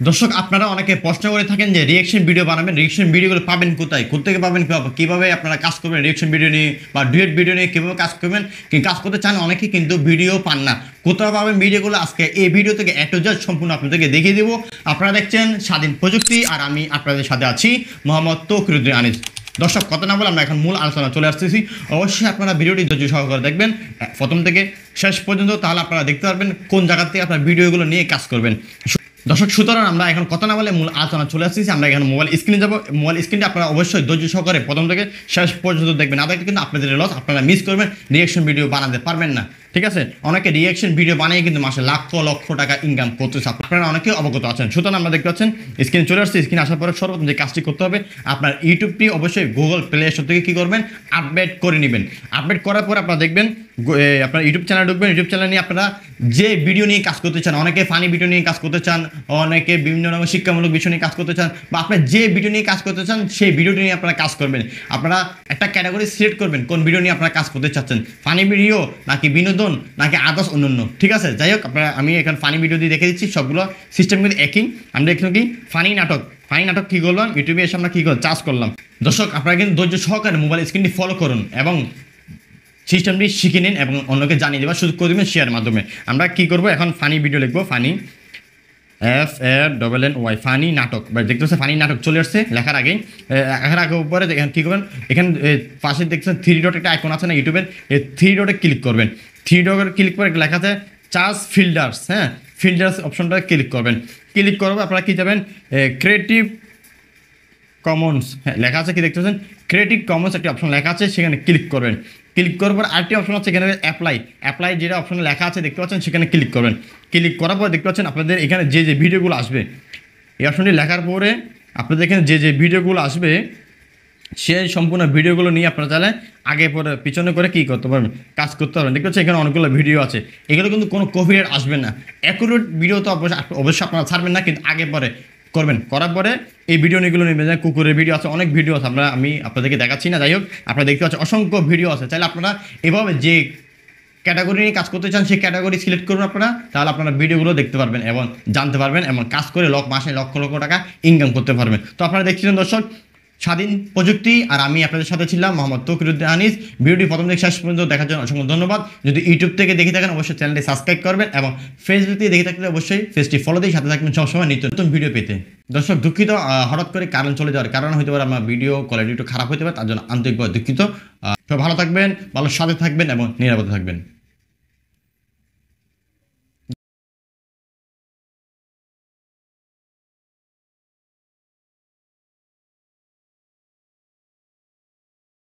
দর্শক আপনারা অনেকে প্রশ্ন করে থাকেন যে রিয়েকশন ভিডিও বানাবেন, রিয়েকশন ভিডিওগুলো পাবেন কোথায়, কোথেকে পাবেন, কীভাবে আপনারা কাজ করবেন রিয়েকশন ভিডিও নিয়ে বা ডুয়েট ভিডিও নিয়ে কীভাবে কাজ করবেন, কাজ করতে চান অনেকে কিন্তু ভিডিও পান না। কোথাও পাবেন ভিডিওগুলো আজকে এই ভিডিও থেকে A to Z সম্পূর্ণ আপনাদেরকে দেখিয়ে দেবো। আপনারা দেখছেন স্বাধীন প্রযুক্তি আর আমি আপনাদের সাথে আছি মোহাম্মদ তৌকিরউদ্দিন আনিস। দর্শক কথা না বলে আমরা এখন মূল আলোচনা চলে আসতেছি। অবশ্যই আপনারা ভিডিওটি ধৈর্য সহকারে দেখবেন প্রথম থেকে শেষ পর্যন্ত, তাহলে আপনারা দেখতে পারবেন কোন জায়গা থেকে আপনার ভিডিওগুলো নিয়ে কাজ করবেন। দর্শক সুতরাং আমরা এখন কথা না বলে মূল আলোচনা চলে আসতেছি। আমরা এখন মোবাইল স্ক্রিনে যাবো। মোবাইল স্ক্রিনটা আপনারা অবশ্যই ধৈর্য সহকারে প্রথম থেকে শেষ পর্যন্ত দেখবেন, না দেখলে কিন্তু আপনাদের লস, আপনারা মিস করবেন, রিয়েকশন ভিডিও বানাতে পারবেন না। ঠিক আছে, অনেকে রিয়েকশন ভিডিও বানিয়ে কিন্তু মাসে লক্ষ লক্ষ টাকা ইনকাম করতেছে, আপনারা অনেকে অবগত আছেন। সুতরাং আমরা দেখতে পাচ্ছেন স্ক্রিনে চলে আসছে। স্ক্রিনে আসার পরে সর্বপ্রথম যে কাজটি করতে হবে, আপনার ইউটিউবটি অবশ্যই গুগল প্লে স্টোর থেকে কী করবেন, আপডেট করে নেবেন। আপডেট করার পর আপনারা দেখবেন আপনার ইউটিউব চ্যানেল ঢুকবেন। ইউটিউব চ্যানেল নিয়ে আপনারা যে ভিডিও নিয়ে কাজ করতে চান, অনেকে ফানি ভিডিও নিয়ে কাজ করতে চান, অনেকে বিভিন্ন রকমের শিক্ষামূলক বিষয় নিয়ে কাজ করতে চান, বা আপনার যে ভিডিও নিয়ে কাজ করতে চান সেই ভিডিওটি নিয়ে আপনারা কাজ করবেন। আপনারা একটা ক্যাটাগরি সিলেক্ট করবেন কোন ভিডিও নিয়ে আপনারা কাজ করতে চাচ্ছেন, ফানি ভিডিও নাকি বিনোদন নাকি আদার্স অন্যান্য। ঠিক আছে, যাই হোক আপনারা আমি এখন ফানি ভিডিও দিয়ে দেখে দিচ্ছি। সবগুলো সিস্টেম কিন্তু একই। আমরা এখানে কি ফানি নাটক কী করলাম, ইউটিউবে এসে আমরা কী করলাম, চার্জ করলাম। দর্শক আপনারা কিন্তু ধৈর্য সহকারে মোবাইল স্ক্রিনটি ফলো করুন এবং সিস্টেমটি শিখে নিন এবং অন্যকে জানিয়ে দেওয়ার সুযোগ করে দেবেন শেয়ারের মাধ্যমে। আমরা কী করবো, এখন ফানি ভিডিও লিখবো, ফানি FANNY ফানি নাটক। দেখতে পাচ্ছেন ফানি নাটক চলে আসছে লেখার আগেই। লেখার আগে উপরে এখানে কী করবেন, এখানে পাশে দেখছেন 3 ডট একটা আইকন আছে না ইউটিউবের, এই 3 ডটে ক্লিক করবেন। 3 ডটে ক্লিক করে লেখা আছে চার্জ ফিল্টার্স। হ্যাঁ, ফিল্টার্স অপশনটা ক্লিক করবেন। ক্লিক করবো আপনারা কী যাবেন, ক্রিয়েটিভ কমন্স। হ্যাঁ লেখা আছে, কি দেখতে পাচ্ছেন ক্রিয়েটিভ কমন্স একটি অপশন লেখা আছে, সেখানে ক্লিক করবেন। ক্লিক করার পর আরেকটি অপশন আছে এখানে অ্যাপ্লাই যেটা অপশনে লেখা আছে দেখতে পাচ্ছেন, সেখানে ক্লিক করবেন। ক্লিক করার পর দেখতে পাচ্ছেন আপনাদের এখানে যে যে ভিডিওগুলো আসবে, এই অপশনটি লেখার পরে আপনাদের এখানে যে যে ভিডিওগুলো আসবে সেই সম্পূর্ণ ভিডিওগুলো নিয়ে আপনারা চাইলে আগে পরে পিছনে করে কী করতে পারবেন, কাজ করতে পারবেন। দেখতে পাচ্ছেন এখানে অনেকগুলো ভিডিও আছে, এগুলো কিন্তু কোনো কপিরাইট আসবে না। অ্যাকুরেট ভিডিও তো অবশ্যই আপনারা ছাড়বেন না, কিন্তু আগে পরে করবেন। করার পরে এই ভিডিও নিয়েগুলো নেবেন, কুকুরের ভিডিও আছে, অনেক ভিডিও আছে, আমি আপনাদেরকে দেখাচ্ছি না। যাই হোক আপনারা দেখতে পাচ্ছেন অসংখ্য ভিডিও আছে। চাইলে আপনারা এভাবে যে ক্যাটাগরি নিয়ে কাজ করতে চান সেই ক্যাটাগরি সিলেক্ট করুন আপনারা, তাহলে আপনারা ভিডিওগুলো দেখতে পারবেন এবং জানতে পারবেন এবং কাজ করে মাসে লক্ষ লক্ষ টাকা ইনকাম করতে পারবেন। তো আপনারা দেখছিলেন দর্শক স্বাধীন প্রযুক্তি, আর আমি আপনাদের সাথে ছিলাম মোহাম্মদ তৌকিরউদ্দিন আনিস। ভিডিওটি প্রথম থেকে শেষ পর্যন্ত দেখার জন্য অসংখ্য ধন্যবাদ। যদি ইউটিউব থেকে দেখে থাকেন অবশ্যই চ্যানেলটি সাবস্ক্রাইব করবেন এবং ফেসবুক থেকে দেখে থাকলে অবশ্যই পেজটি ফলো দিয়ে সাথে থাকবেন সবসময় নিত্য নতুন ভিডিও পেতে। দর্শক দুঃখিত, হঠাৎ করে কারেন্ট চলে যাওয়ার কারণ হতে পারে আমার ভিডিও কোয়ালিটি একটু খারাপ হতে পারে, তার জন্য আন্তরিকভাবে দুঃখিত। সব ভালো থাকবেন, ভালো সাথে থাকবেন এবং নিরাপদে থাকবেন।